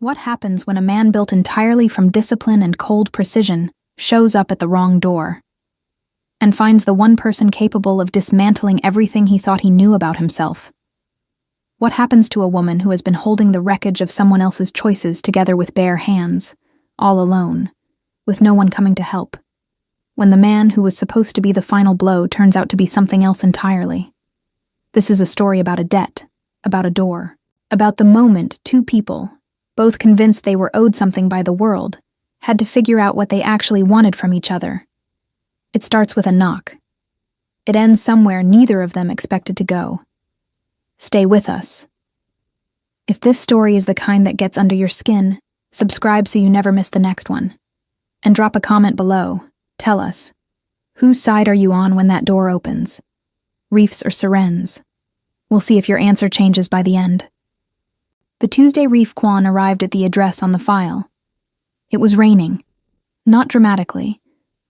What happens when a man built entirely from discipline and cold precision shows up at the wrong door and finds the one person capable of dismantling everything he thought he knew about himself? What happens to a woman who has been holding the wreckage of someone else's choices together with bare hands, all alone, with no one coming to help, when the man who was supposed to be the final blow turns out to be something else entirely? This is a story about a debt, about a door, about the moment two people, both convinced they were owed something by the world, had to figure out what they actually wanted from each other. It starts with a knock. It ends somewhere neither of them expected to go. Stay with us. If this story is the kind that gets under your skin, subscribe so you never miss the next one. And drop a comment below. Tell us, whose side are you on when that door opens? Reef's or Seren's? We'll see if your answer changes by the end. The Tuesday Reef Kwan arrived at the address on the file. It was raining. Not dramatically.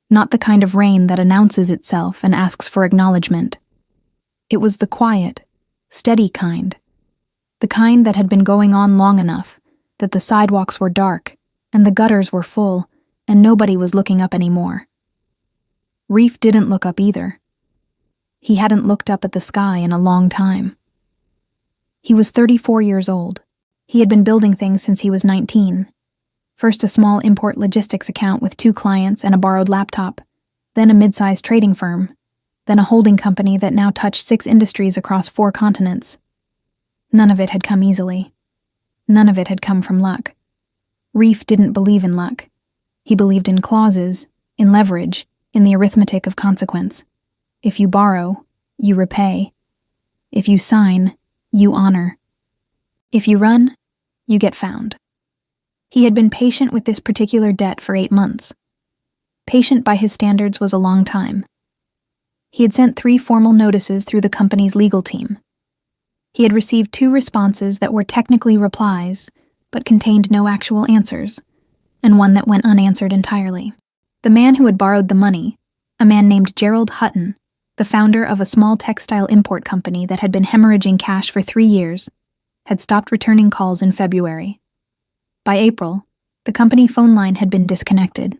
Not the kind of rain that announces itself and asks for acknowledgement. It was the quiet, steady kind. The kind that had been going on long enough that the sidewalks were dark and the gutters were full and nobody was looking up anymore. Reef didn't look up either. He hadn't looked up at the sky in a long time. He was 34 years old. He had been building things since he was 19. First a small import logistics account with 2 clients and a borrowed laptop, then a mid-sized trading firm, then a holding company that now touched 6 industries across 4 continents. None of it had come easily. None of it had come from luck. Reef didn't believe in luck. He believed in clauses, in leverage, in the arithmetic of consequence. If you borrow, you repay. If you sign, you honor. If you run, you get found. He had been patient with this particular debt for 8 months. Patient by his standards was a long time. He had sent 3 formal notices through the company's legal team. He had received 2 responses that were technically replies, but contained no actual answers, and one that went unanswered entirely. The man who had borrowed the money, a man named Gerald Hutton, the founder of a small textile import company that had been hemorrhaging cash for 3 years, had stopped returning calls in February. By April, the company phone line had been disconnected.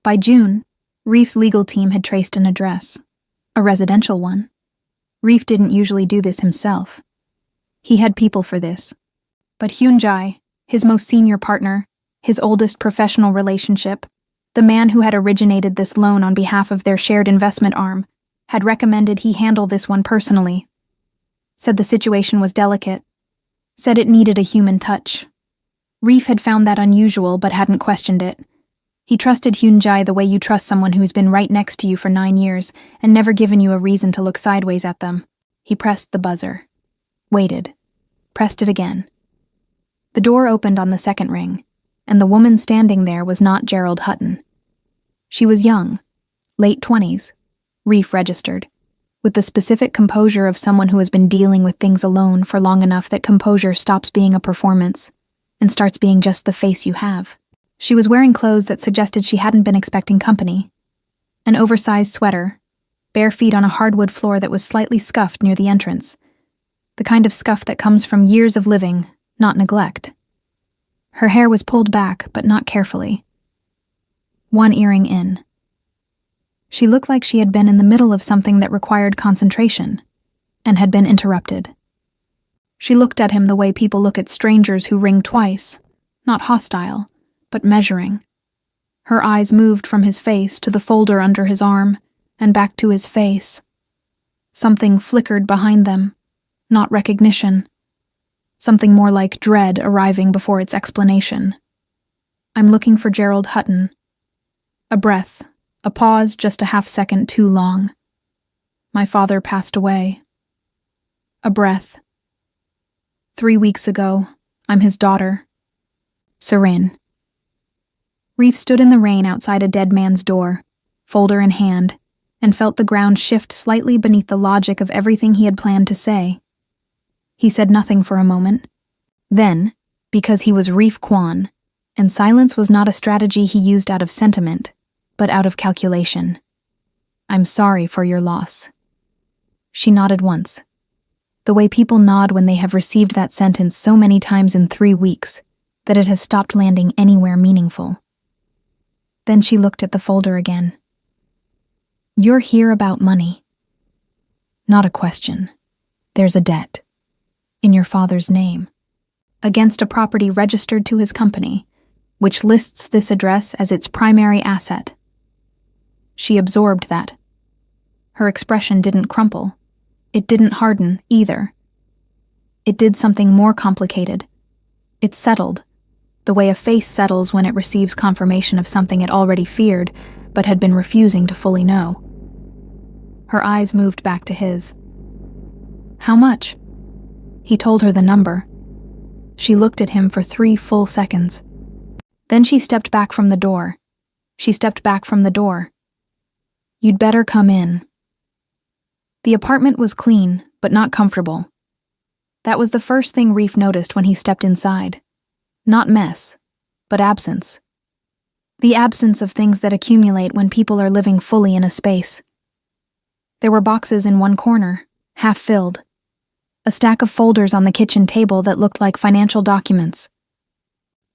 By June, Reef's legal team had traced an address, a residential one. Reef didn't usually do this himself. He had people for this. But Hyun-jae, his most senior partner, his oldest professional relationship, the man who had originated this loan on behalf of their shared investment arm, had recommended he handle this one personally. Said the situation was delicate. Said it needed a human touch. Reef had found that unusual but hadn't questioned it. He trusted Hyun-jae the way you trust someone who's been right next to you for 9 years and never given you a reason to look sideways at them. He pressed the buzzer. Waited. Pressed it again. The door opened on the second ring, and the woman standing there was not Gerald Hutton. She was young, late 20s, Reef registered, with the specific composure of someone who has been dealing with things alone for long enough that composure stops being a performance and starts being just the face you have. She was wearing clothes that suggested she hadn't been expecting company. An oversized sweater, bare feet on a hardwood floor that was slightly scuffed near the entrance, the kind of scuff that comes from years of living, not neglect. Her hair was pulled back, but not carefully. One earring in. She looked like she had been in the middle of something that required concentration, and had been interrupted. She looked at him the way people look at strangers who ring twice, not hostile, but measuring. Her eyes moved from his face to the folder under his arm, and back to his face. Something flickered behind them, not recognition. Something more like dread arriving before its explanation. I'm looking for Gerald Hutton. A breath, a pause just a half-second too long. My father passed away. A breath. 3 weeks ago, I'm his daughter. Seren. Reef stood in the rain outside a dead man's door, folder in hand, and felt the ground shift slightly beneath the logic of everything he had planned to say. He said nothing for a moment. Then, because he was Reef Kwan, and silence was not a strategy he used out of sentiment, but out of calculation. I'm sorry for your loss. She nodded once. The way people nod when they have received that sentence so many times in 3 weeks that it has stopped landing anywhere meaningful. Then she looked at the folder again. You're here about money. Not a question. There's a debt. In your father's name. Against a property registered to his company, which lists this address as its primary asset. She absorbed that. Her expression didn't crumple. It didn't harden, either. It did something more complicated. It settled, the way a face settles when it receives confirmation of something it already feared, but had been refusing to fully know. Her eyes moved back to his. How much? He told her the number. She looked at him for 3 full seconds. Then she stepped back from the door. You'd better come in. The apartment was clean, but not comfortable. That was the first thing Reef noticed when he stepped inside. Not mess, but absence. The absence of things that accumulate when people are living fully in a space. There were boxes in one corner, half filled. A stack of folders on the kitchen table that looked like financial documents.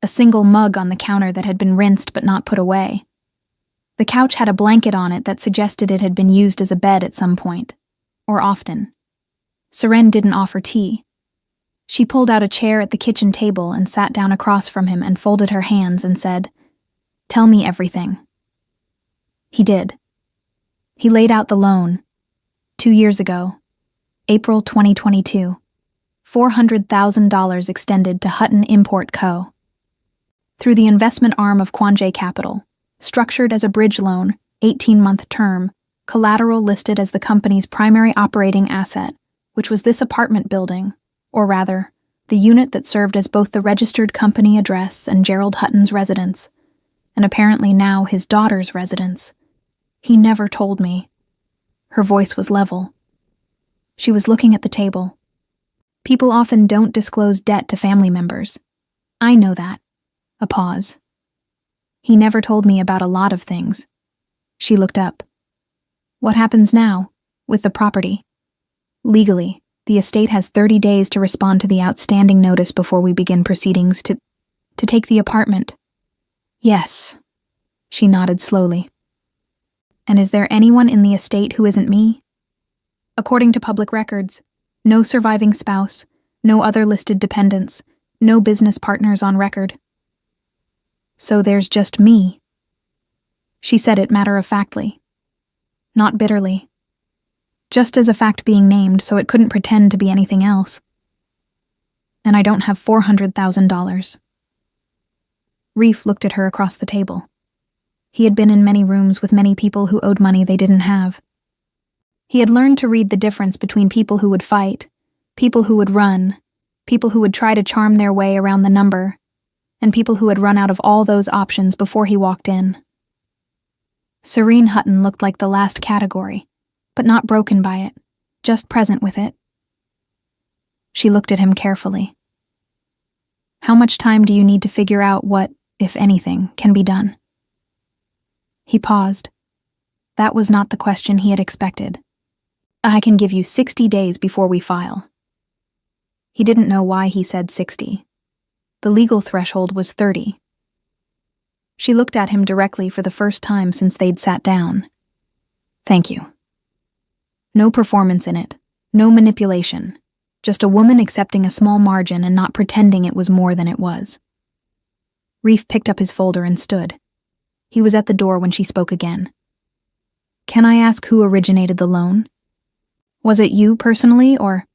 A single mug on the counter that had been rinsed but not put away. The couch had a blanket on it that suggested it had been used as a bed at some point, or often. Seren didn't offer tea. She pulled out a chair at the kitchen table and sat down across from him and folded her hands and said, "Tell me everything." He did. He laid out the loan. 2 years ago, April 2022, $400,000 extended to Hutton Import Co. Through the investment arm of Quanjay Capital, structured as a bridge loan, 18-month term, collateral listed as the company's primary operating asset, which was this apartment building, or rather, the unit that served as both the registered company address and Gerald Hutton's residence, and apparently now his daughter's residence. He never told me. Her voice was level. She was looking at the table. People often don't disclose debt to family members. I know that. A pause. He never told me about a lot of things. She looked up. What happens now, with the property? Legally, the estate has 30 days to respond to the outstanding notice before we begin proceedings to take the apartment. Yes. She nodded slowly. And is there anyone in the estate who isn't me? According to public records, no surviving spouse, no other listed dependents, no business partners on record. So there's just me. She said it matter-of-factly. Not bitterly. Just as a fact being named so it couldn't pretend to be anything else. And I don't have $400,000. Reef looked at her across the table. He had been in many rooms with many people who owed money they didn't have. He had learned to read the difference between people who would fight, people who would run, people who would try to charm their way around the number, and people who had run out of all those options before he walked in. Serene Hutton looked like the last category, but not broken by it, just present with it. She looked at him carefully. How much time do you need to figure out what, if anything, can be done? He paused. That was not the question he had expected. I can give you 60 days before we file. He didn't know why he said 60. The legal threshold was 30. She looked at him directly for the first time since they'd sat down. Thank you. No performance in it, no manipulation, just a woman accepting a small margin and not pretending it was more than it was. Reef picked up his folder and stood. He was at the door when she spoke again. Can I ask who originated the loan? Was it you personally or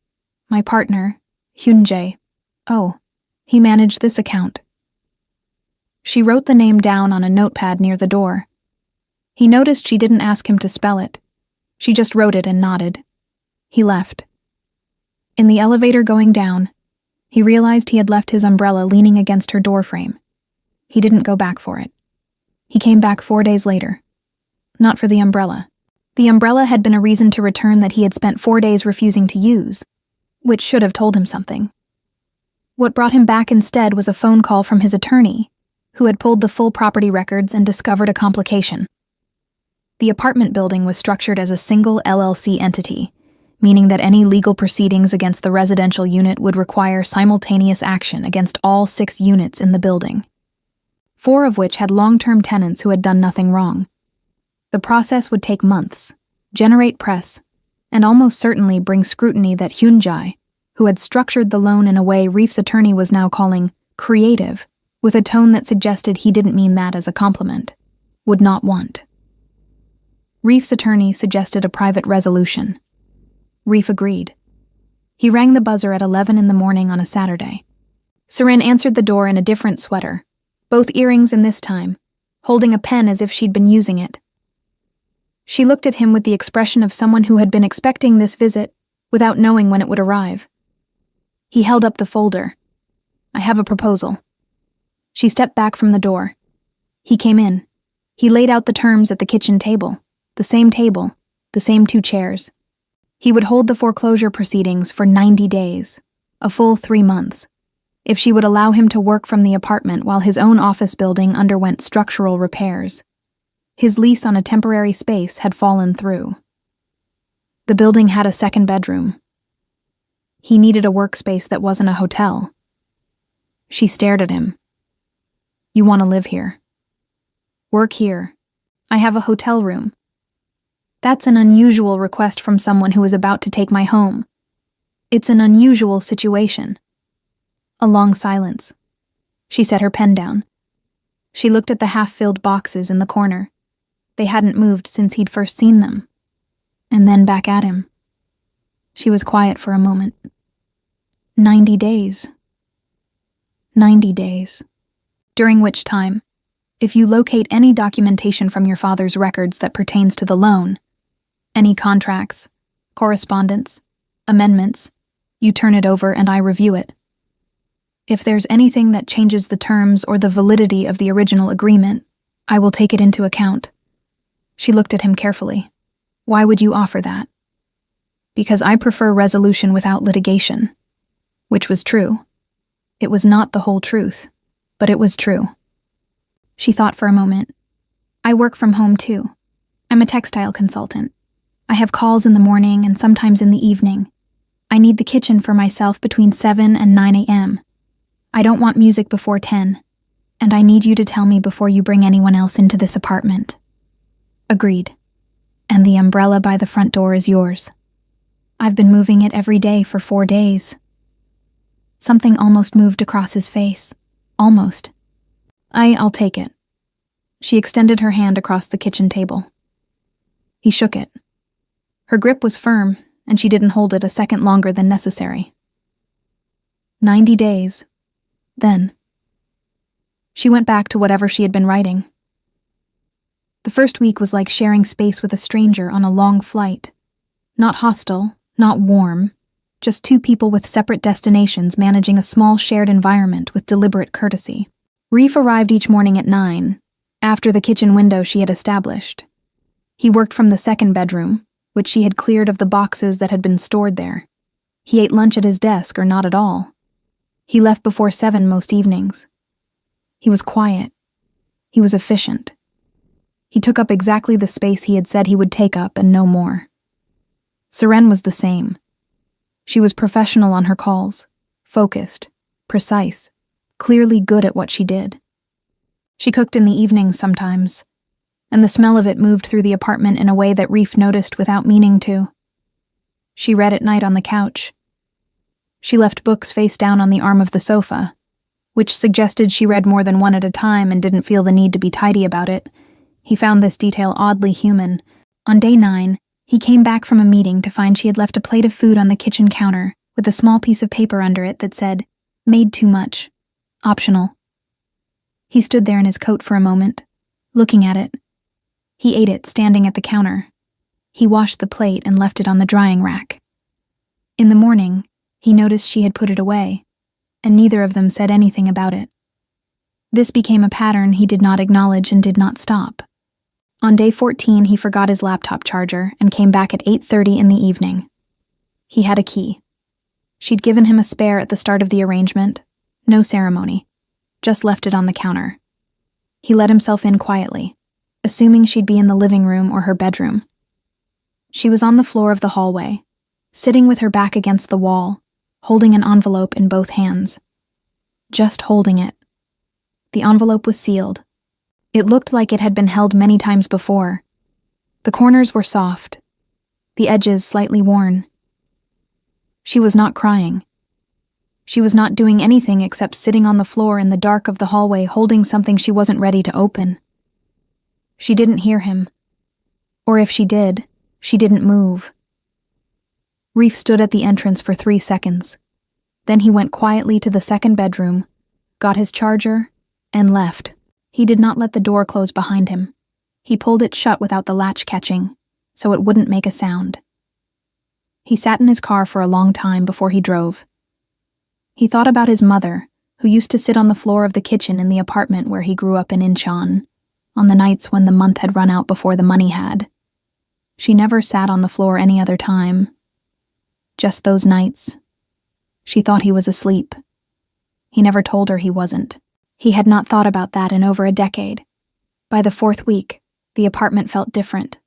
my partner, Hyunjae? Oh, he managed this account. She wrote the name down on a notepad near the door. He noticed she didn't ask him to spell it. She just wrote it and nodded. He left. In the elevator going down, he realized he had left his umbrella leaning against her doorframe. He didn't go back for it. He came back 4 days later. Not for the umbrella. The umbrella had been a reason to return that he had spent 4 days refusing to use, which should have told him something. What brought him back instead was a phone call from his attorney, who had pulled the full property records and discovered a complication. The apartment building was structured as a single LLC entity, meaning that any legal proceedings against the residential unit would require simultaneous action against all 6 units in the building, 4 of which had long-term tenants who had done nothing wrong. The process would take months, generate press, and almost certainly bring scrutiny that Hyunjae, who had structured the loan in a way Reef's attorney was now calling creative, with a tone that suggested he didn't mean that as a compliment, would not want. Reef's attorney suggested a private resolution. Reef agreed. He rang the buzzer at 11 in the morning on a Saturday. Seren answered the door in a different sweater, both earrings in this time, holding a pen as if she'd been using it. She looked at him with the expression of someone who had been expecting this visit without knowing when it would arrive. He held up the folder. "I have a proposal." She stepped back from the door. He came in. He laid out the terms at the kitchen table, the same 2 chairs. He would hold the foreclosure proceedings for 90 days, a full 3 months, if she would allow him to work from the apartment while his own office building underwent structural repairs. His lease on a temporary space had fallen through. The building had a 2nd bedroom. He needed a workspace that wasn't a hotel. She stared at him. "You want to live here. Work here. I have a hotel room." "That's an unusual request from someone who is about to take my home. It's an unusual situation." A long silence. She set her pen down. She looked at the half-filled boxes in the corner. They hadn't moved since he'd first seen them. And then back at him. She was quiet for a moment. 90 days. 90 days. During which time, if you locate any documentation from your father's records that pertains to the loan, any contracts, correspondence, amendments, you turn it over and I review it. If there's anything that changes the terms or the validity of the original agreement, I will take it into account. She looked at him carefully. "Why would you offer that?" "Because I prefer resolution without litigation." Which was true. It was not the whole truth, but it was true. She thought for a moment. "I work from home too. I'm a textile consultant. I have calls in the morning and sometimes in the evening. I need the kitchen for myself between 7 and 9 a.m. I don't want music before 10, and I need you to tell me before you bring anyone else into this apartment." "Agreed. And the umbrella by the front door is yours. I've been moving it every day for 4 days." Something almost moved across his face. Almost. I'll take it." She extended her hand across the kitchen table. He shook it. Her grip was firm, and she didn't hold it a second longer than necessary. 90 days. Then. She went back to whatever she had been writing. The first week was like sharing space with a stranger on a long flight. Not hostile, not warm, just 2 people with separate destinations managing a small shared environment with deliberate courtesy. Reef arrived each morning at 9, after the kitchen window she had established. He worked from the 2nd bedroom, which she had cleared of the boxes that had been stored there. He ate lunch at his desk or not at all. He left before 7 most evenings. He was quiet. He was efficient. He took up exactly the space he had said he would take up and no more. Seren was the same. She was professional on her calls, focused, precise, clearly good at what she did. She cooked in the evenings sometimes, and the smell of it moved through the apartment in a way that Reef noticed without meaning to. She read at night on the couch. She left books face down on the arm of the sofa, which suggested she read more than one at a time and didn't feel the need to be tidy about it. He found this detail oddly human. On day 9, he came back from a meeting to find she had left a plate of food on the kitchen counter with a small piece of paper under it that said, "Made too much. Optional." He stood there in his coat for a moment, looking at it. He ate it standing at the counter. He washed the plate and left it on the drying rack. In the morning, he noticed she had put it away, and neither of them said anything about it. This became a pattern he did not acknowledge and did not stop. On day 14, he forgot his laptop charger and came back at 8:30 in the evening. He had a key. She'd given him a spare at the start of the arrangement. No ceremony. Just left it on the counter. He let himself in quietly, assuming she'd be in the living room or her bedroom. She was on the floor of the hallway, sitting with her back against the wall, holding an envelope in both hands. Just holding it. The envelope was sealed. It looked like it had been held many times before. The corners were soft, the edges slightly worn. She was not crying. She was not doing anything except sitting on the floor in the dark of the hallway holding something she wasn't ready to open. She didn't hear him. Or if she did, she didn't move. Reef stood at the entrance for 3 seconds. Then he went quietly to the second bedroom, got his charger, and left. He did not let the door close behind him. He pulled it shut without the latch catching, so it wouldn't make a sound. He sat in his car for a long time before he drove. He thought about his mother, who used to sit on the floor of the kitchen in the apartment where he grew up in Incheon, on the nights when the month had run out before the money had. She never sat on the floor any other time. Just those nights. She thought he was asleep. He never told her he wasn't. He had not thought about that in over a decade. By the 4th week, the apartment felt different.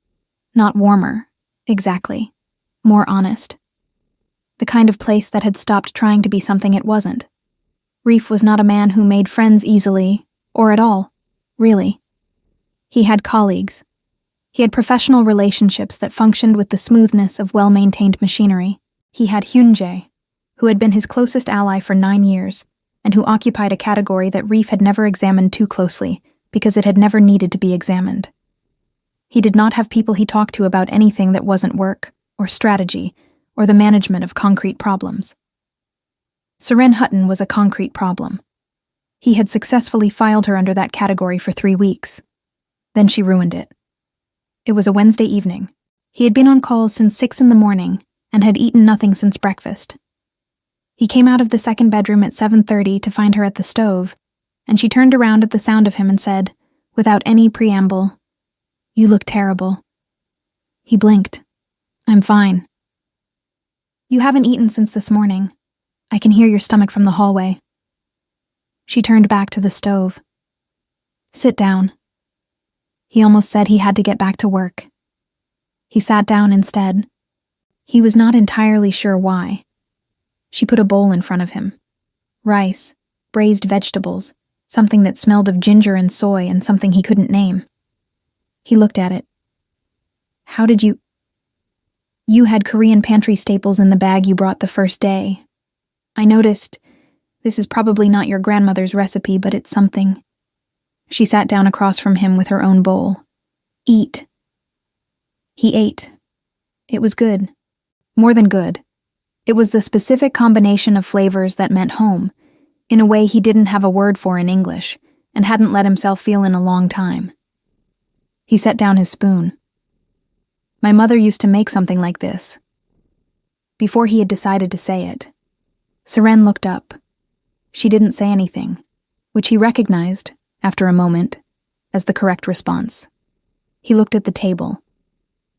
Not warmer, exactly. More honest. The kind of place that had stopped trying to be something it wasn't. Reef was not a man who made friends easily, or at all, really. He had colleagues. He had professional relationships that functioned with the smoothness of well-maintained machinery. He had Hyunjae, who had been his closest ally for 9 years, and who occupied a category that Reef had never examined too closely because it had never needed to be examined. He did not have people he talked to about anything that wasn't work, or strategy, or the management of concrete problems. Seren Hutton was a concrete problem. He had successfully filed her under that category for 3 weeks. Then she ruined it. It was a Wednesday evening. He had been on calls since 6 in the morning and had eaten nothing since breakfast. He came out of the second bedroom at 7:30 to find her at the stove, and she turned around at the sound of him and said, without any preamble, "You look terrible." He blinked. "I'm fine." "You haven't eaten since this morning. I can hear your stomach from the hallway." She turned back to the stove. "Sit down." He almost said he had to get back to work. He sat down instead. He was not entirely sure why. She put a bowl in front of him. Rice, braised vegetables, something that smelled of ginger and soy, and something he couldn't name. He looked at it. "How did you... You had Korean pantry staples in the bag you brought the first day. I noticed, this is probably not your grandmother's recipe, but it's something." She sat down across from him with her own bowl. "Eat." He ate. It was good. More than good. It was the specific combination of flavors that meant home, in a way he didn't have a word for in English, and hadn't let himself feel in a long time. He set down his spoon. "My mother used to make something like this." Before he had decided to say it, Seren looked up. She didn't say anything, which he recognized, after a moment, as the correct response. He looked at the table.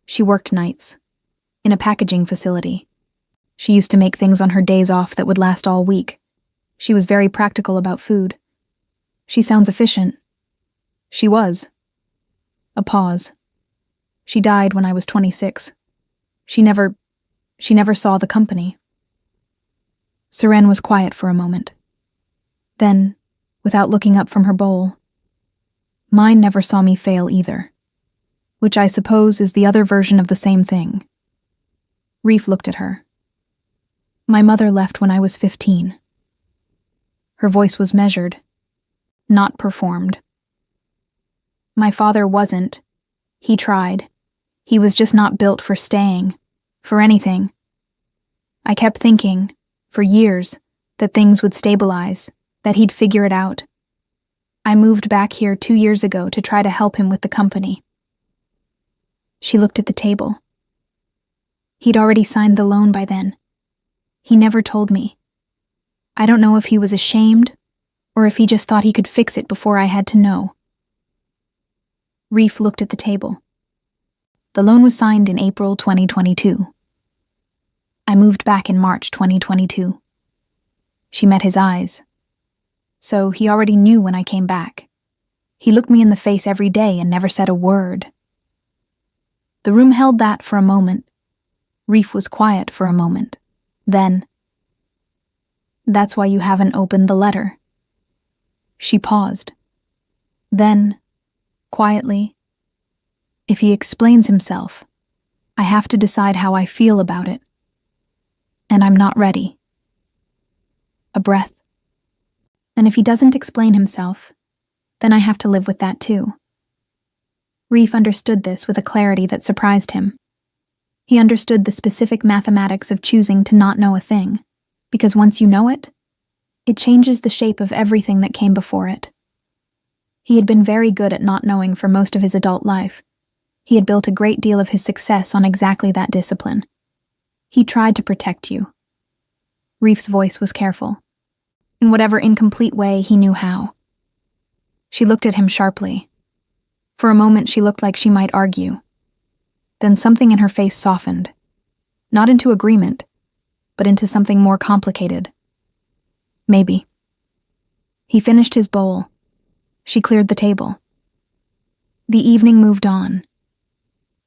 She worked nights, in a packaging facility. She used to make things on her days off that would last all week. She was very practical about food. "She sounds efficient." She was. A pause. "She died when I was 26. She never saw the company." Seren was quiet for a moment. Then, without looking up from her bowl, "Mine never saw me fail either," which I suppose is the other version of the same thing. Reef looked at her. "My mother left when I was 15. Her voice was measured, not performed. "My father wasn't. He tried. He was just not built for staying, for anything. I kept thinking, for years, that things would stabilize, that he'd figure it out. I moved back here 2 years ago to try to help him with the company." She looked at the table. He'd already signed the loan by then. He never told me. I don't know if he was ashamed, or if he just thought he could fix it before I had to know. Reef looked at the table. The loan was signed in April 2022. I moved back in March 2022. She met his eyes. So he already knew when I came back. He looked me in the face every day and never said a word. The room held that for a moment. Reef was quiet for a moment. Then, "That's why you haven't opened the letter." She paused. Then, quietly, "If he explains himself, I have to decide how I feel about it. And I'm not ready." A breath. "And if he doesn't explain himself, then I have to live with that too." Reef understood this with a clarity that surprised him. He understood the specific mathematics of choosing to not know a thing, because once you know it, it changes the shape of everything that came before it. He had been very good at not knowing for most of his adult life. He had built a great deal of his success on exactly that discipline. He tried to protect you. Reef's voice was careful. In whatever incomplete way he knew how. She looked at him sharply. For a moment she looked like she might argue. Then something in her face softened. Not into agreement, but into something more complicated. Maybe. He finished his bowl. She cleared the table. The evening moved on.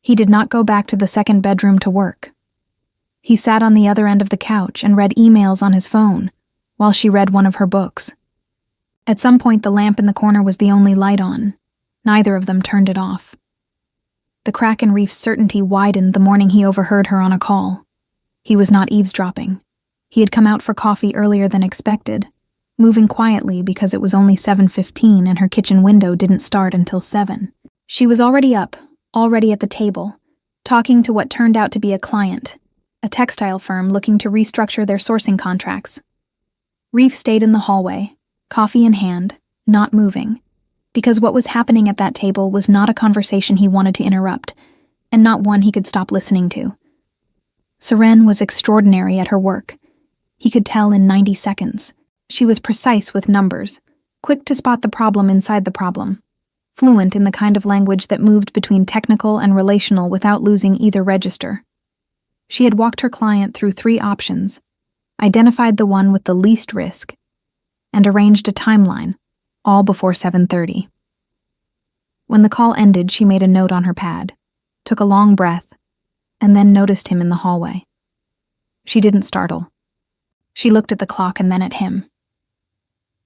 He did not go back to the second bedroom to work. He sat on the other end of the couch and read emails on his phone, while she read one of her books. At some point the lamp in the corner was the only light on. Neither of them turned it off. The crack in Reef's certainty widened the morning he overheard her on a call. He was not eavesdropping. He had come out for coffee earlier than expected, moving quietly because it was only 7:15 and her kitchen window didn't start until 7. She was already up, already at the table, talking to what turned out to be a client, a textile firm looking to restructure their sourcing contracts. Reef stayed in the hallway, coffee in hand, not moving, because what was happening at that table was not a conversation he wanted to interrupt, and not one he could stop listening to. Seren was extraordinary at her work. He could tell in 90 seconds. She was precise with numbers, quick to spot the problem inside the problem, fluent in the kind of language that moved between technical and relational without losing either register. She had walked her client through 3 options, identified the one with the least risk, and arranged a timeline, all before 7:30. When the call ended, she made a note on her pad, took a long breath, and then noticed him in the hallway. She didn't startle. She looked at the clock and then at him.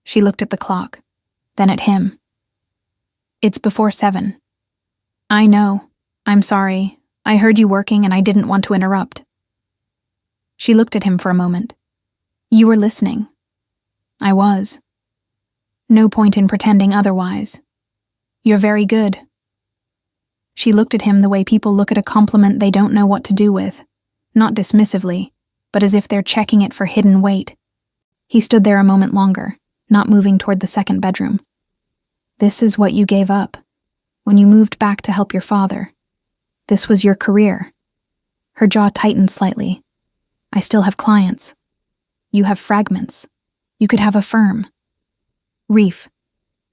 She looked at the clock, then at him. "It's before 7. I know. I'm sorry. I heard you working and I didn't want to interrupt." She looked at him for a moment. "You were listening." "I was." "No point in pretending otherwise. You're very good." She looked at him the way people look at a compliment they don't know what to do with, not dismissively, but as if they're checking it for hidden weight. He stood there a moment longer, not moving toward the second bedroom. "This is what you gave up when you moved back to help your father. This was your career." Her jaw tightened slightly. "I still have clients. You have fragments. You could have a firm." "Reef."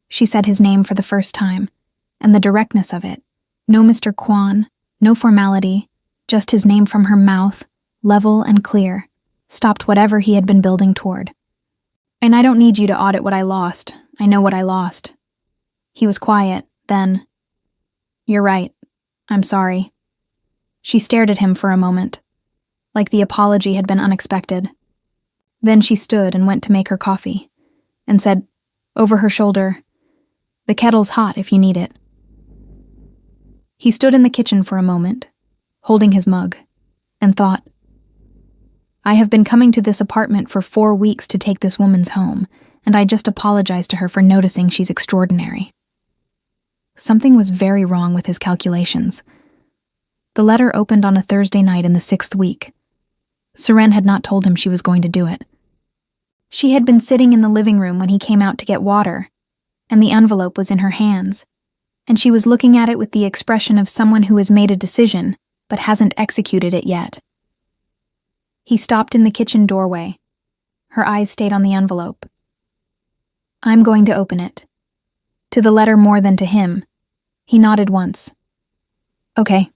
She said his name for the first time, and the directness of it. No Mr. Kwan, no formality, just his name from her mouth, level and clear, stopped whatever he had been building toward. "And I don't need you to audit what I lost. I know what I lost." He was quiet, then, "You're right. I'm sorry." She stared at him for a moment, like the apology had been unexpected. Then she stood and went to make her coffee, and said, over her shoulder, "The kettle's hot if you need it." He stood in the kitchen for a moment, holding his mug, and thought, "I have been coming to this apartment for 4 weeks to take this woman's home, and I just apologized to her for noticing she's extraordinary." Something was very wrong with his calculations. The letter opened on a Thursday night in the 6th week. Seren had not told him she was going to do it. She had been sitting in the living room when he came out to get water, and the envelope was in her hands, and she was looking at it with the expression of someone who has made a decision but hasn't executed it yet. He stopped in the kitchen doorway. Her eyes stayed on the envelope. "I'm going to open it." To the letter more than to him. He nodded once. "Okay."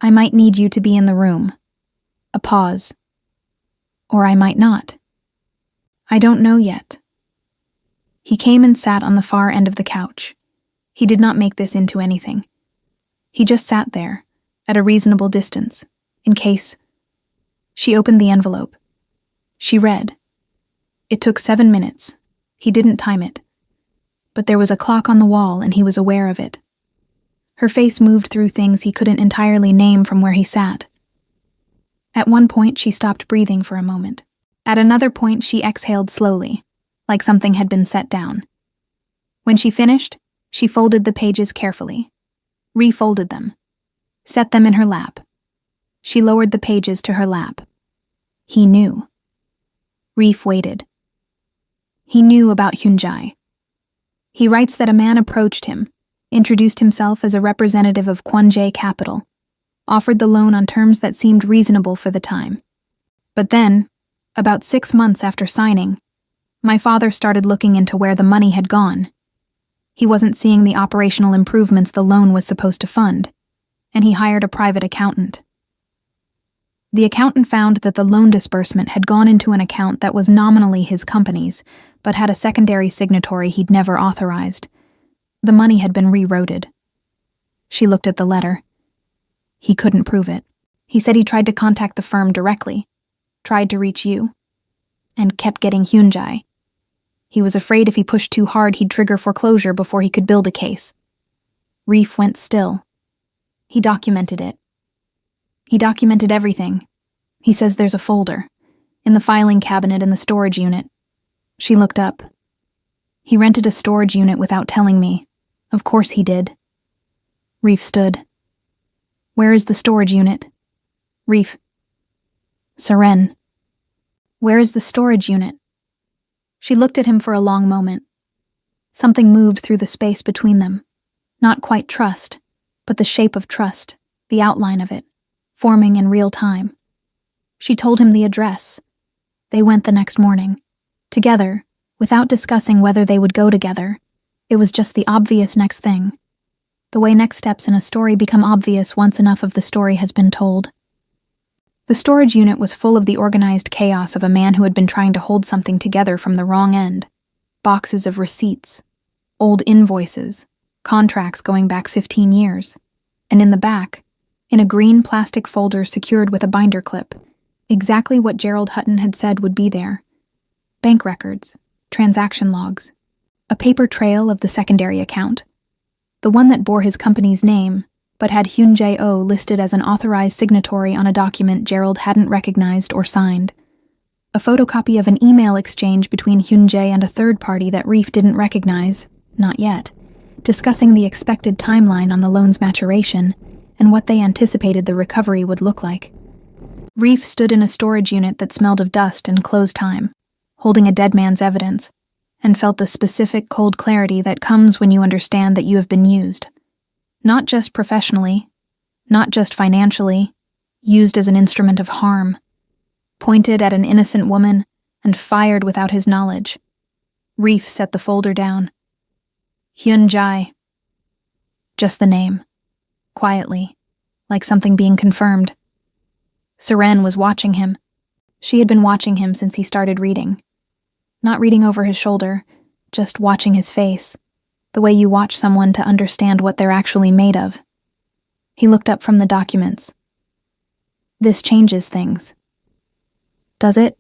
"I might need you to be in the room." A pause. "Or I might not." "I don't know yet." He came and sat on the far end of the couch. He did not make this into anything. He just sat there, at a reasonable distance, In case. She opened the envelope. She read. It took 7 minutes. He didn't time it. But there was a clock on the wall and he was aware of it. Her face moved through things he couldn't entirely name from where he sat. At one point, she stopped breathing for a moment. At another point, she exhaled slowly, like something had been set down. When she finished, she folded the pages carefully, refolded them, set them in her lap. She lowered the pages to her lap. He knew. Reef waited. He knew about Hyunjae. He writes that a man approached him, introduced himself as a representative of Kwonjae Capital, offered the loan on terms that seemed reasonable for the time. But then, about 6 months after signing, my father started looking into where the money had gone. He wasn't seeing the operational improvements the loan was supposed to fund, and he hired a private accountant. The accountant found that the loan disbursement had gone into an account that was nominally his company's, but had a secondary signatory he'd never authorized. The money had been rerouted. She looked at the letter. He couldn't prove it. He said he tried to contact the firm directly, tried to reach you, and kept getting Hyunjae. He was afraid if he pushed too hard he'd trigger foreclosure before he could build a case. Reef went still. He documented it. He documented everything. He says there's a folder, in the filing cabinet in the storage unit. She looked up. He rented a storage unit without telling me. Of course he did. Reef stood. Where is the storage unit? Reef. Seren. Where is the storage unit? She looked at him for a long moment. Something moved through the space between them. Not quite trust, but the shape of trust, the outline of it, forming in real time. She told him the address. They went the next morning. Together, without discussing whether they would go together. It was just the obvious next thing. The way next steps in a story become obvious once enough of the story has been told. The storage unit was full of the organized chaos of a man who had been trying to hold something together from the wrong end. Boxes of receipts, old invoices, contracts going back 15 years. And in the back, in a green plastic folder secured with a binder clip, exactly what Gerald Hutton had said would be there. Bank records, transaction logs, a paper trail of the secondary account, the one that bore his company's name, but had Hyunjae-oh listed as an authorized signatory on a document Gerald hadn't recognized or signed, a photocopy of an email exchange between Hyunjae and a third party that Reef didn't recognize, not yet, discussing the expected timeline on the loan's maturation and what they anticipated the recovery would look like. Reef stood in a storage unit that smelled of dust and close time, holding a dead man's evidence, and felt the specific cold clarity that comes when you understand that you have been used. Not just professionally, not just financially, used as an instrument of harm, pointed at an innocent woman and fired without his knowledge. Reef set the folder down. Hyunjae. Just the name. Quietly, like something being confirmed. Seren was watching him. She had been watching him since he started reading. Not reading over his shoulder, just watching his face, the way you watch someone to understand what they're actually made of. He looked up from the documents. This changes things. Does it?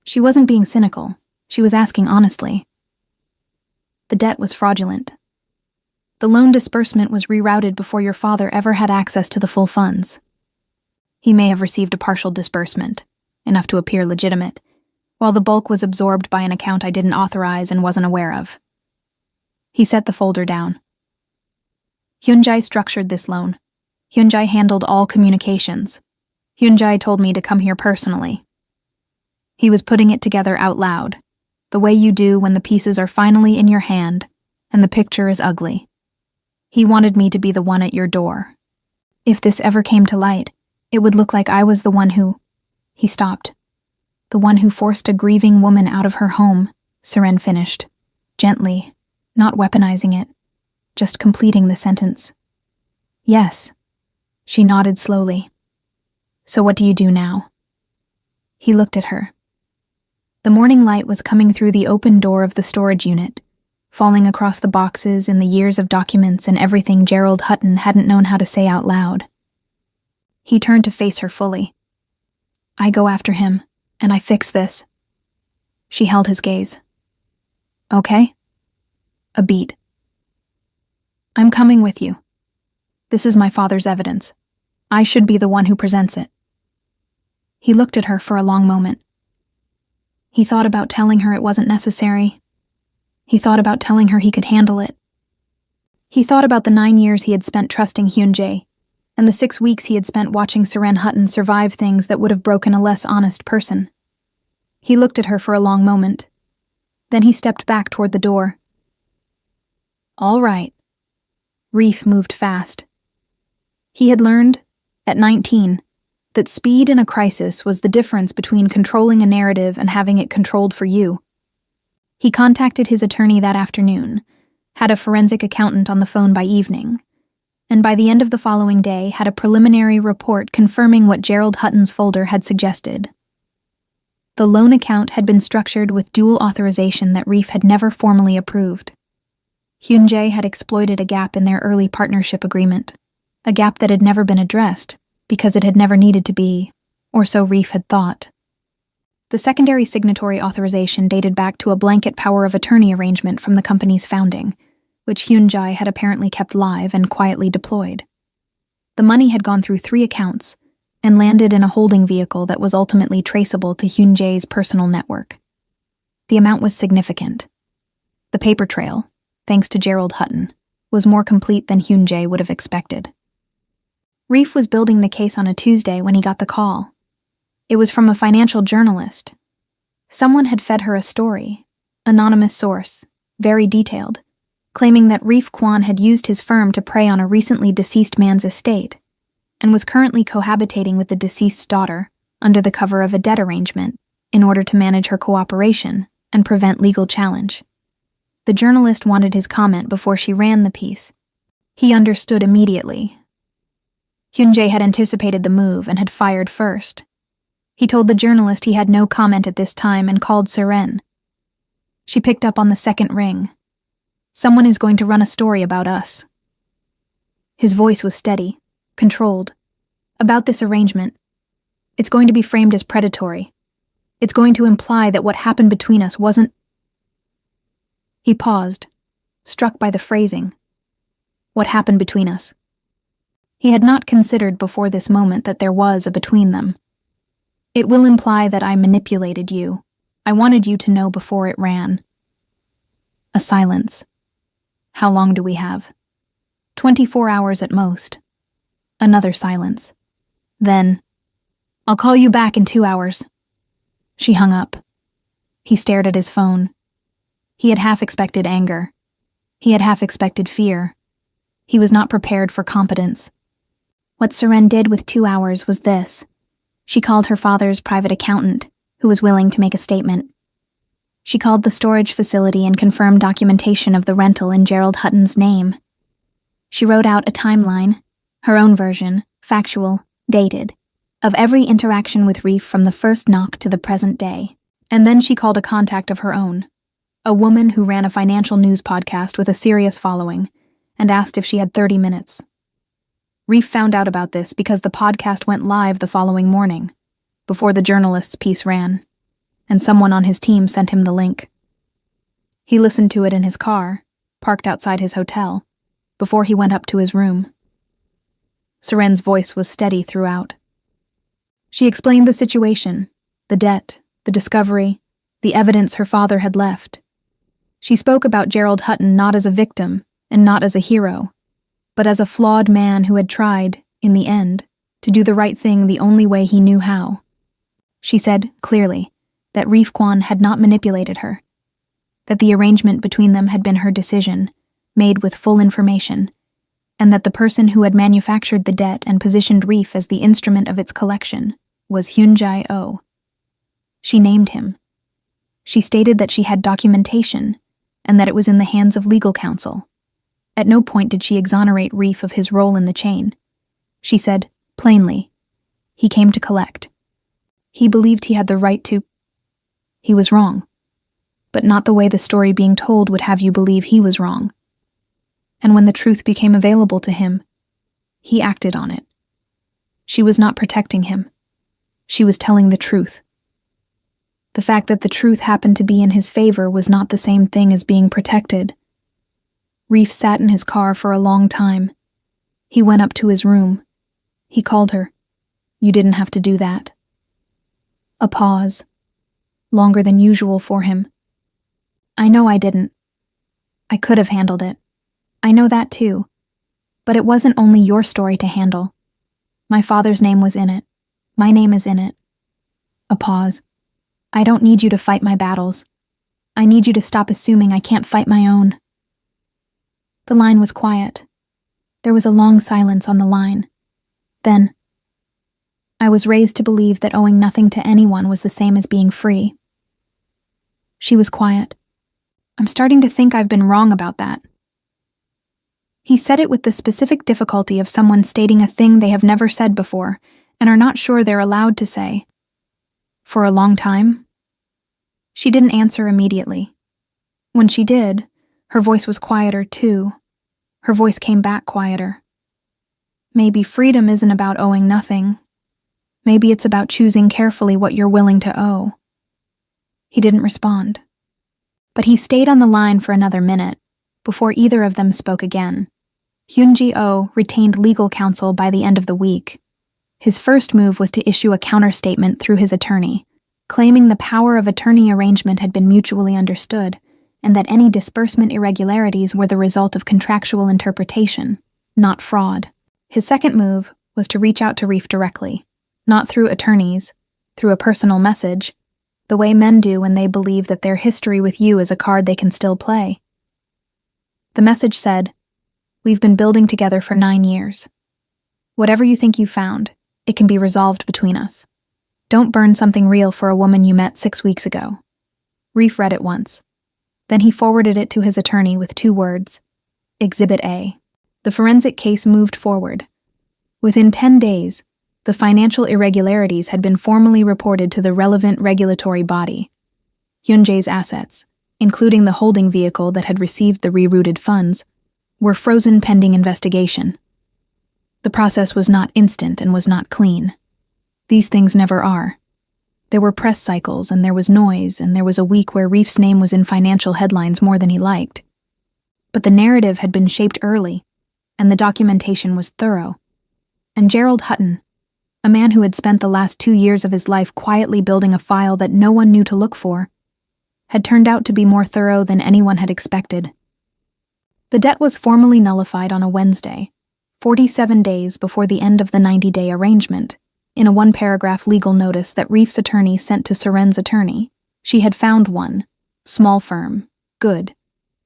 She wasn't being cynical. She was asking honestly. The debt was fraudulent. The loan disbursement was rerouted before your father ever had access to the full funds. He may have received a partial disbursement, enough to appear legitimate, while the bulk was absorbed by an account I didn't authorize and wasn't aware of. He set the folder down. Hyunjae structured this loan. Hyunjae handled all communications. Hyunjae told me to come here personally. He was putting it together out loud, the way you do when the pieces are finally in your hand and the picture is ugly. He wanted me to be the one at your door. If this ever came to light, it would look like I was the one who... He stopped. The one who forced a grieving woman out of her home, Seren finished, gently, not weaponizing it, just completing the sentence. Yes. She nodded slowly. So what do you do now? He looked at her. The morning light was coming through the open door of the storage unit, falling across the boxes and the years of documents and everything Gerald Hutton hadn't known how to say out loud. He turned to face her fully. "I go after him, and I fix this." She held his gaze. "Okay?" A beat. "I'm coming with you. This is my father's evidence. I should be the one who presents it." He looked at her for a long moment. He thought about telling her it wasn't necessary. He thought about telling her he could handle it. He thought about the 9 years he had spent trusting Hyun-jae, and the 6 weeks he had spent watching Seren Hutton survive things that would have broken a less honest person. He looked at her for a long moment. Then he stepped back toward the door. "All right." Reef moved fast. He had learned, at 19, that speed in a crisis was the difference between controlling a narrative and having it controlled for you. He contacted his attorney that afternoon, had a forensic accountant on the phone by evening, and by the end of the following day had a preliminary report confirming what Gerald Hutton's folder had suggested. The loan account had been structured with dual authorization that Reef had never formally approved. Hyun-jae had exploited a gap in their early partnership agreement, a gap that had never been addressed because it had never needed to be, or so Reef had thought. The secondary signatory authorization dated back to a blanket power of attorney arrangement from the company's founding, which Hyun-jae had apparently kept live and quietly deployed. The money had gone through 3 accounts and landed in a holding vehicle that was ultimately traceable to Hyun-jae's personal network. The amount was significant. The paper trail, thanks to Gerald Hutton, was more complete than Hyun-jae would have expected. Reef was building the case on a Tuesday when he got the call. It was from a financial journalist. Someone had fed her a story, anonymous source, very detailed, claiming that Reef Kwan had used his firm to prey on a recently deceased man's estate, and was currently cohabitating with the deceased's daughter under the cover of a debt arrangement in order to manage her cooperation and prevent legal challenge. The journalist wanted his comment before she ran the piece. He understood immediately. Hyun-jae had anticipated the move and had fired first. He told the journalist he had no comment at this time and called Seren. She picked up on the second ring. "Someone is going to run a story about us." His voice was steady, controlled. "About this arrangement. It's going to be framed as predatory. It's going to imply that what happened between us wasn't..." He paused, struck by the phrasing. What happened between us? He had not considered before this moment that there was a between them. "It will imply that I manipulated you. I wanted you to know before it ran." A silence. "How long do we have?" 24 hours at most." Another silence. Then, "I'll call you back in 2 hours." She hung up. He stared at his phone. He had half expected anger. He had half expected fear. He was not prepared for competence. What Seren did with 2 hours was this. She called her father's private accountant, who was willing to make a statement. She called the storage facility and confirmed documentation of the rental in Gerald Hutton's name. She wrote out a timeline, her own version, factual, dated, of every interaction with Reef from the first knock to the present day. And then she called a contact of her own, a woman who ran a financial news podcast with a serious following, and asked if she had 30 minutes. Reef found out about this because the podcast went live the following morning, before the journalist's piece ran, and someone on his team sent him the link. He listened to it in his car, parked outside his hotel, before he went up to his room. Seren's voice was steady throughout. She explained the situation, the debt, the discovery, the evidence her father had left. She spoke about Gerald Hutton not as a victim and not as a hero, but as a flawed man who had tried, in the end, to do the right thing the only way he knew how. She said, clearly, that Reef Kwan had not manipulated her, that the arrangement between them had been her decision, made with full information, and that the person who had manufactured the debt and positioned Reef as the instrument of its collection was Hyun-jae Oh. She named him. She stated that she had documentation, and that it was in the hands of legal counsel. At no point did she exonerate Reef of his role in the chain. She said, plainly, he came to collect. He believed he had the right to... He was wrong, but not the way the story being told would have you believe he was wrong. And when the truth became available to him, he acted on it. She was not protecting him. She was telling the truth. The fact that the truth happened to be in his favor was not the same thing as being protected. Reef sat in his car for a long time. He went up to his room. He called her. "You didn't have to do that." A pause. Longer than usual for him. "I know I didn't. I could have handled it. I know that too. But it wasn't only your story to handle. My father's name was in it. My name is in it." A pause. "I don't need you to fight my battles. I need you to stop assuming I can't fight my own." The line was quiet. There was a long silence on the line. Then, "I was raised to believe that owing nothing to anyone was the same as being free." She was quiet. "I'm starting to think I've been wrong about that." He said it with the specific difficulty of someone stating a thing they have never said before and are not sure they're allowed to say. "For a long time?" She didn't answer immediately. When she did, her voice was quieter too. Her voice came back quieter. "Maybe freedom isn't about owing nothing. Maybe it's about choosing carefully what you're willing to owe." He didn't respond. But he stayed on the line for another minute, before either of them spoke again. Hyun-ji-oh retained legal counsel by the end of the week. His first move was to issue a counterstatement through his attorney, claiming the power of attorney arrangement had been mutually understood, and that any disbursement irregularities were the result of contractual interpretation, not fraud. His second move was to reach out to Reef directly, not through attorneys, through a personal message, the way men do when they believe that their history with you is a card they can still play. The message said, "We've been building together for 9 years. Whatever you think you found, it can be resolved between us. Don't burn something real for a woman you met 6 weeks ago." Reef read it once. Then he forwarded it to his attorney with 2 words, Exhibit A. The forensic case moved forward. Within 10 days, the financial irregularities had been formally reported to the relevant regulatory body. Hyun-jae's assets, including the holding vehicle that had received the rerouted funds, were frozen pending investigation. The process was not instant and was not clean. These things never are. There were press cycles, and there was noise, and there was a week where Reef's name was in financial headlines more than he liked. But the narrative had been shaped early, and the documentation was thorough. And Gerald Hutton, a man who had spent the last 2 years of his life quietly building a file that no one knew to look for, had turned out to be more thorough than anyone had expected. The debt was formally nullified on a Wednesday, 47 days before the end of the 90-day arrangement. In a 1-paragraph legal notice that Reef's attorney sent to Seren's attorney, she had found one, small firm, good,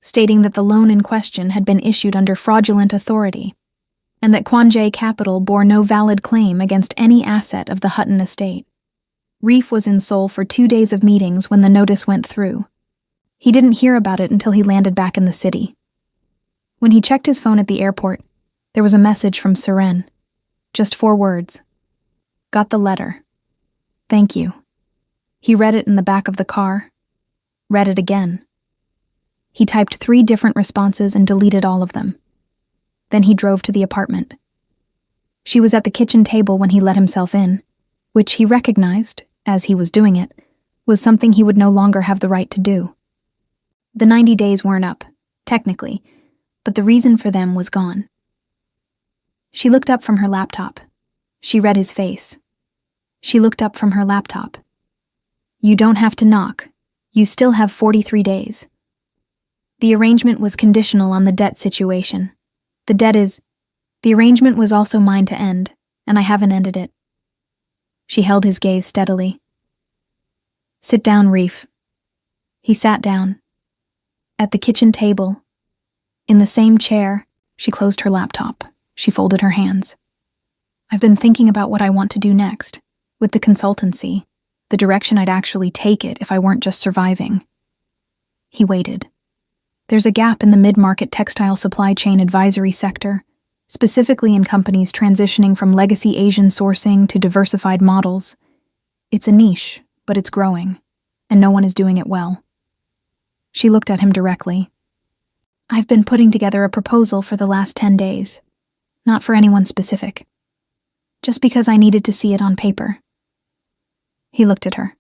stating that the loan in question had been issued under fraudulent authority, and that Kwon-jae Capital bore no valid claim against any asset of the Hutton estate. Reef was in Seoul for 2 days of meetings when the notice went through. He didn't hear about it until he landed back in the city. When he checked his phone at the airport, there was a message from Seren. Just 4 words. Got the letter. Thank you. He read it in the back of the car. Read it again. He typed 3 different responses and deleted all of them. Then he drove to the apartment. She was at the kitchen table when he let himself in, which he recognized, as he was doing it, was something he would no longer have the right to do. The 90 days weren't up, technically, but the reason for them was gone. She looked up from her laptop. She read his face. She looked up from her laptop. You don't have to knock. You still have 43 days. The arrangement was conditional on the debt situation. The arrangement was also mine to end, and I haven't ended it. She held his gaze steadily. Sit down, Reef. He sat down. At the kitchen table, in the same chair, she closed her laptop. She folded her hands. I've been thinking about what I want to do next, with the consultancy, the direction I'd actually take it if I weren't just surviving. He waited. There's a gap in the mid-market textile supply chain advisory sector, specifically in companies transitioning from legacy Asian sourcing to diversified models. It's a niche, but it's growing, and no one is doing it well. She looked at him directly. I've been putting together a proposal for the last 10 days, not for anyone specific. just because I needed to see it on paper. He looked at her.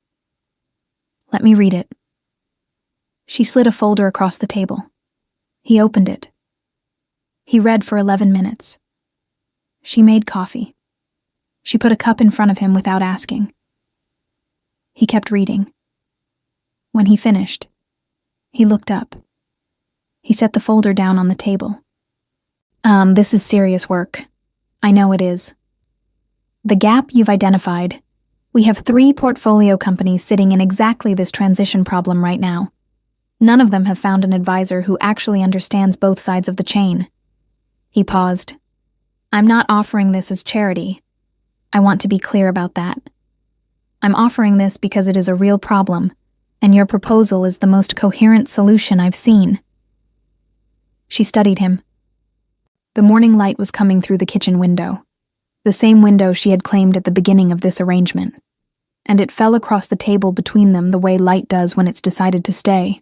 Let me read it. She slid a folder across the table. He opened it. He read for 11 minutes. She made coffee. She put a cup in front of him without asking. He kept reading. When he finished, he looked up. He set the folder down on the table. This is serious work. I know it is. The gap you've identified. We have 3 portfolio companies sitting in exactly this transition problem right now. None of them have found an advisor who actually understands both sides of the chain. He paused. I'm not offering this as charity. I want to be clear about that. I'm offering this because it is a real problem, and your proposal is the most coherent solution I've seen. She studied him. The morning light was coming through the kitchen window, the same window she had claimed at the beginning of this arrangement, and it fell across the table between them the way light does when it's decided to stay.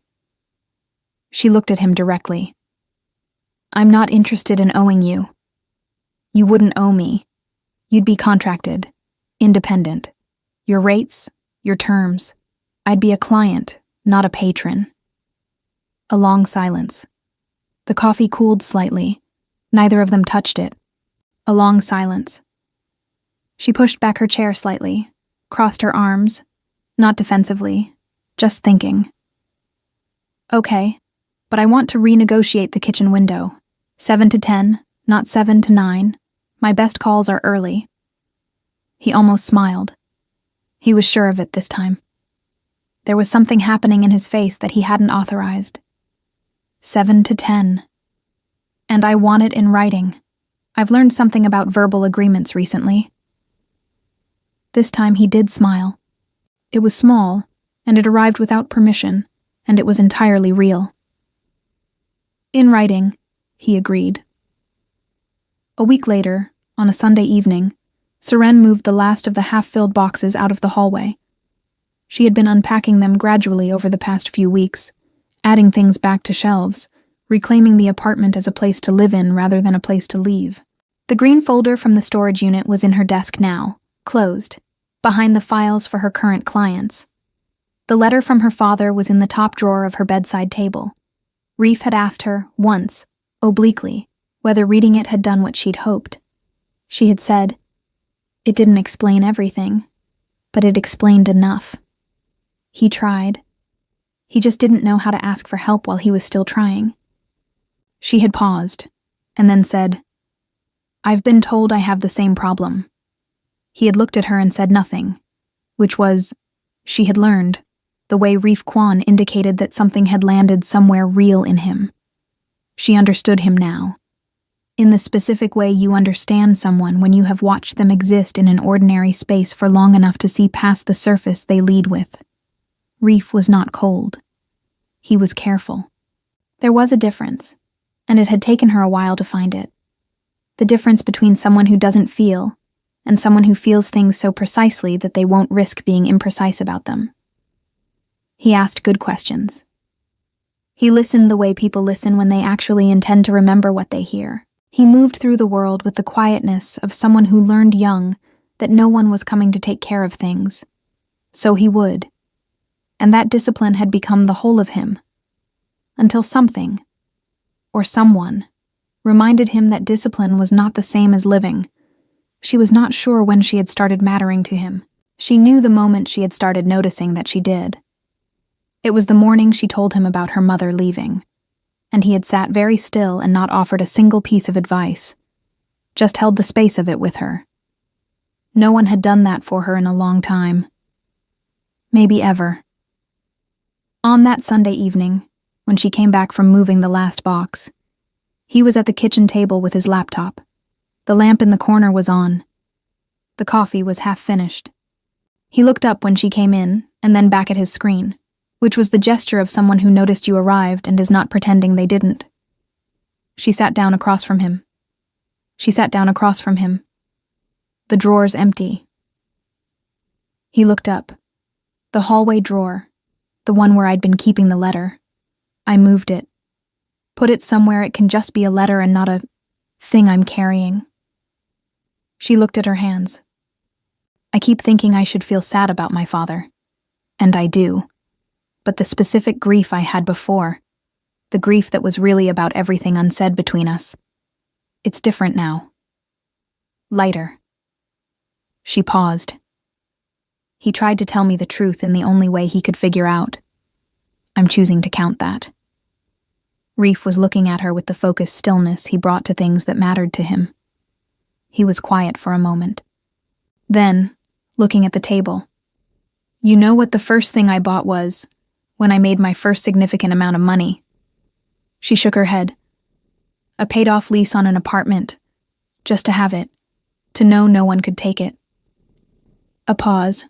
She looked at him directly. I'm not interested in owing you. You wouldn't owe me. You'd be contracted, independent. Your rates, your terms. I'd be a client, not a patron. A long silence. The coffee cooled slightly. Neither of them touched it. A long silence. She pushed back her chair slightly, crossed her arms, not defensively, just thinking. Okay, but I want to renegotiate the kitchen window. 7 to 10, not 7 to 9. My best calls are early. He almost smiled. He was sure of it this time. There was something happening in his face that he hadn't authorized. 7 to 10. And I want it in writing. I've learned something about verbal agreements recently. This time he did smile. It was small, and it arrived without permission, and it was entirely real. In writing, he agreed. A week later, on a Sunday evening, Seren moved the last of the half-filled boxes out of the hallway. She had been unpacking them gradually over the past few weeks, adding things back to shelves, reclaiming the apartment as a place to live in rather than a place to leave. The green folder from the storage unit was in her desk now, closed, behind the files for her current clients. The letter from her father was in the top drawer of her bedside table. Reef had asked her, once, obliquely, whether reading it had done what she'd hoped. She had said, it didn't explain everything, but it explained enough. He tried. He just didn't know how to ask for help while he was still trying. She had paused, and then said, I've been told I have the same problem. He had looked at her and said nothing, which was, she had learned, the way Reef Kwan indicated that something had landed somewhere real in him. She understood him now. In the specific way you understand someone when you have watched them exist in an ordinary space for long enough to see past the surface they lead with. Reef was not cold. He was careful. There was a difference, and it had taken her a while to find it. The difference between someone who doesn't feel and someone who feels things so precisely that they won't risk being imprecise about them. He asked good questions. He listened the way people listen when they actually intend to remember what they hear. He moved through the world with the quietness of someone who learned young that no one was coming to take care of things. So he would. And that discipline had become the whole of him. Until something, or someone, reminded him that discipline was not the same as living. She was not sure when she had started mattering to him. She knew the moment she had started noticing that she did. It was the morning she told him about her mother leaving, and he had sat very still and not offered a single piece of advice, just held the space of it with her. No one had done that for her in a long time. Maybe ever. On that Sunday evening, when she came back from moving the last box, he was at the kitchen table with his laptop. The lamp in the corner was on. The coffee was half finished. He looked up when she came in, and then back at his screen, which was the gesture of someone who noticed you arrived and is not pretending they didn't. She sat down across from him. The drawers empty. He looked up. The hallway drawer, the one where I'd been keeping the letter. I moved it. Put it somewhere it can just be a letter and not a thing I'm carrying. She looked at her hands. I keep thinking I should feel sad about my father. And I do. But the specific grief I had before, the grief that was really about everything unsaid between us, it's different now. Lighter. She paused. He tried to tell me the truth in the only way he could figure out. I'm choosing to count that. Reef was looking at her with the focused stillness he brought to things that mattered to him. He was quiet for a moment. Then, looking at the table, you know what the first thing I bought was when I made my first significant amount of money? She shook her head. A paid-off lease on an apartment, just to have it, to know no one could take it. A pause.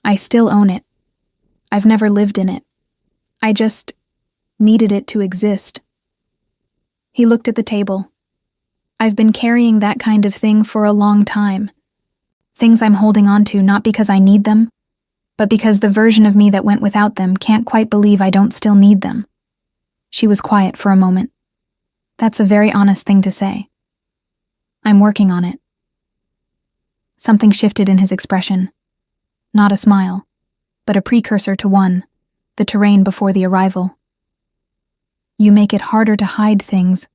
I still own it. I've never lived in it. I just needed it to exist. He looked at the table. I've been carrying that kind of thing for a long time. Things I'm holding on to not because I need them, but because the version of me that went without them can't quite believe I don't still need them. She was quiet for a moment. That's a very honest thing to say. I'm working on it. Something shifted in his expression. Not a smile, but a precursor to one, the terrain before the arrival. You make it harder to hide things.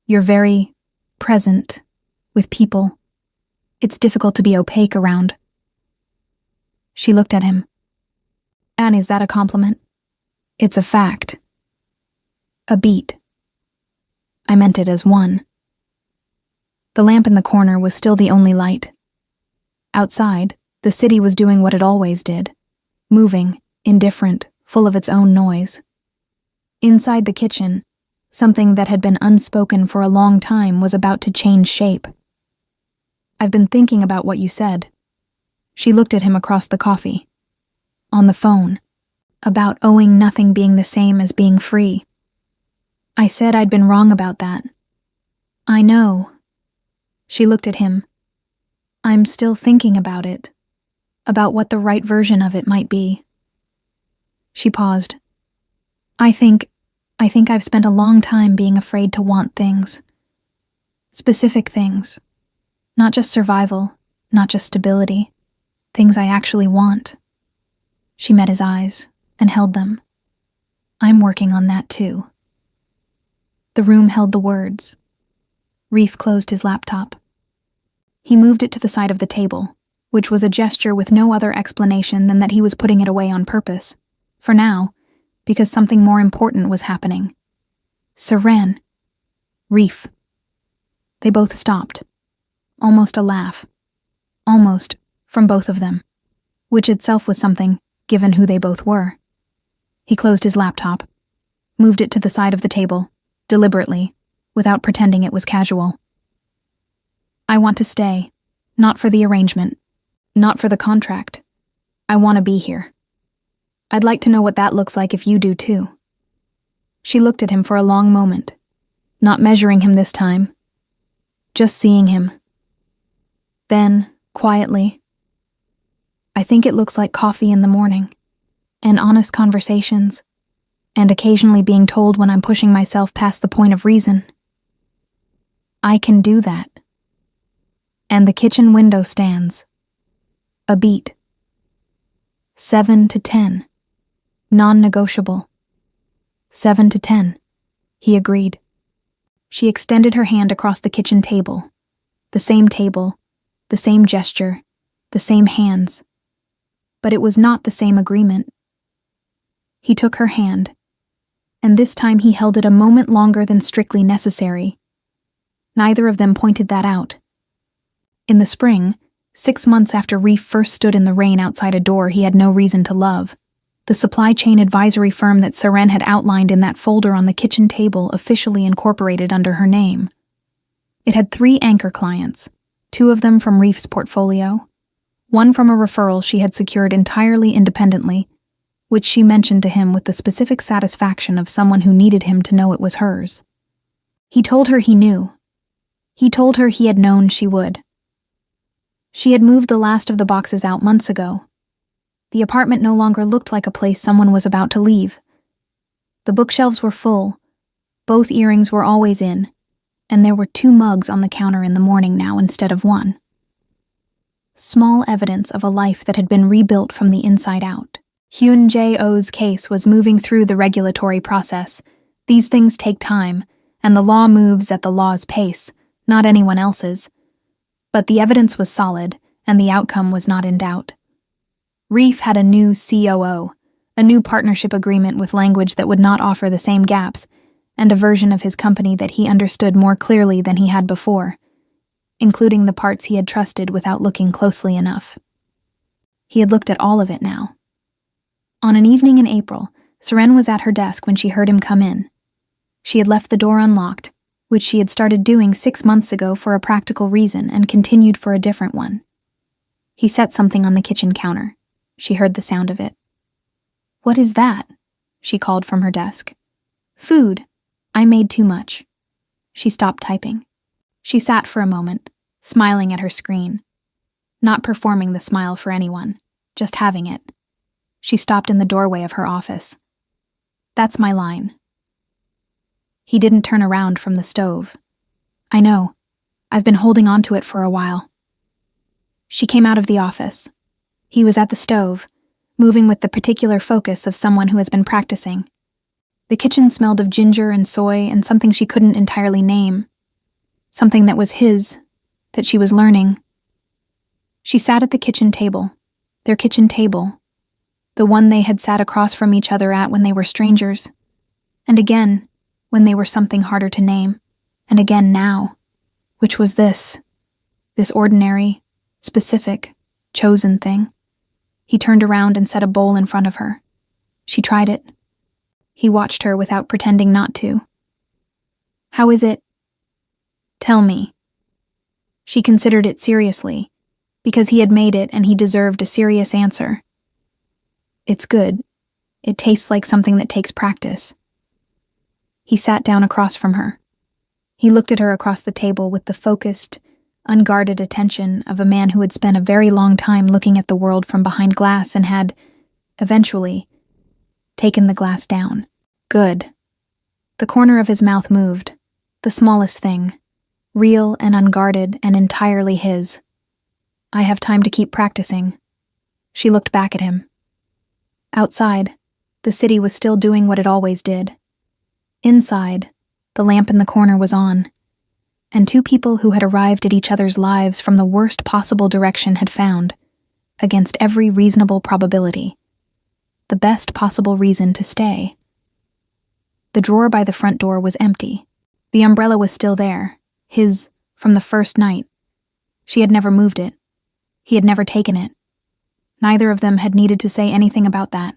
You're very present with people. It's difficult to be opaque around. She looked at him. And is that a compliment? It's a fact. A beat. I meant it as one. The lamp in the corner was still the only light. Outside, the city was doing what it always did, moving, indifferent, full of its own noise. Inside the kitchen, something that had been unspoken for a long time was about to change shape. I've been thinking about what you said. She looked at him across the coffee. On the phone. About owing nothing being the same as being free. I said I'd been wrong about that. I know. She looked at him. I'm still thinking about it. About what the right version of it might be. She paused. I think I've spent a long time being afraid to want things. Specific things. Not just survival, not just stability. Things I actually want. She met his eyes and held them. I'm working on that too. The room held the words. Reef closed his laptop. He moved it to the side of the table, which was a gesture with no other explanation than that he was putting it away on purpose. For now, because something more important was happening. Seren. Reef. They both stopped. Almost a laugh. Almost, from both of them. Which itself was something, given who they both were. He closed his laptop, moved it to the side of the table, deliberately, without pretending it was casual. I want to stay, not for the arrangement, not for the contract. I want to be here. I'd like to know what that looks like if you do too. She looked at him for a long moment, not measuring him this time, just seeing him. Then, quietly, I think it looks like coffee in the morning, and honest conversations, and occasionally being told when I'm pushing myself past the point of reason. I can do that. And the kitchen window stands. A beat. 7 to 10. Non-negotiable. 7 to 10. He agreed. She extended her hand across the kitchen table. The same gesture, the same hands. But it was not the same agreement. He took her hand, and this time he held it a moment longer than strictly necessary. Neither of them pointed that out. In the spring, 6 months after Reef first stood in the rain outside a door he had no reason to love, the supply chain advisory firm that Seren had outlined in that folder on the kitchen table officially incorporated under her name. It had 3 anchor clients, 2 of them from Reef's portfolio, 1 from a referral she had secured entirely independently, which she mentioned to him with the specific satisfaction of someone who needed him to know it was hers. He told her he knew. He told her he had known she would. She had moved the last of the boxes out months ago. The apartment no longer looked like a place someone was about to leave. The bookshelves were full. Both earrings were always in. and there were 2 mugs on the counter in the morning now instead of 1. Small evidence of a life that had been rebuilt from the inside out. Hyun Jae-oh's case was moving through the regulatory process. These things take time, and the law moves at the law's pace, not anyone else's. But the evidence was solid, and the outcome was not in doubt. Reef had a new COO, a new partnership agreement with language that would not offer the same gaps, and a version of his company that he understood more clearly than he had before, including the parts he had trusted without looking closely enough. He had looked at all of it now. On an evening in April, Seren was at her desk when she heard him come in. She had left the door unlocked, which she had started doing 6 months ago for a practical reason and continued for a different one. He set something on the kitchen counter. She heard the sound of it. "What is that?" she called from her desk. "Food. I made too much." She stopped typing. She sat for a moment, smiling at her screen. Not performing the smile for anyone, just having it. She stopped in the doorway of her office. "That's my line." He didn't turn around from the stove. "I know. I've been holding on to it for a while." She came out of the office. He was at the stove, moving with the particular focus of someone who has been practicing. The kitchen smelled of ginger and soy and something she couldn't entirely name. Something that was his, that she was learning. She sat at the kitchen table, their kitchen table, the one they had sat across from each other at when they were strangers, and again, when they were something harder to name, and again now, which was this ordinary, specific, chosen thing. He turned around and set a bowl in front of her. She tried it. He watched her without pretending not to. "How is it?" "Tell me." She considered it seriously, because he had made it and he deserved a serious answer. "It's good. It tastes like something that takes practice." He sat down across from her. He looked at her across the table with the focused, unguarded attention of a man who had spent a very long time looking at the world from behind glass and had, eventually, taken the glass down. "Good." The corner of his mouth moved, the smallest thing, real and unguarded and entirely his. "I have time to keep practicing." She looked back at him. Outside, the city was still doing what it always did. Inside, the lamp in the corner was on, and 2 people who had arrived at each other's lives from the worst possible direction had found, against every reasonable probability, the best possible reason to stay. The drawer by the front door was empty. The umbrella was still there, his, from the first night. She had never moved it. He had never taken it. Neither of them had needed to say anything about that.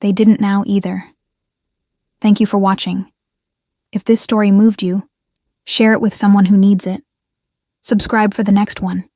They didn't now either. Thank you for watching. If this story moved you, share it with someone who needs it. Subscribe for the next one.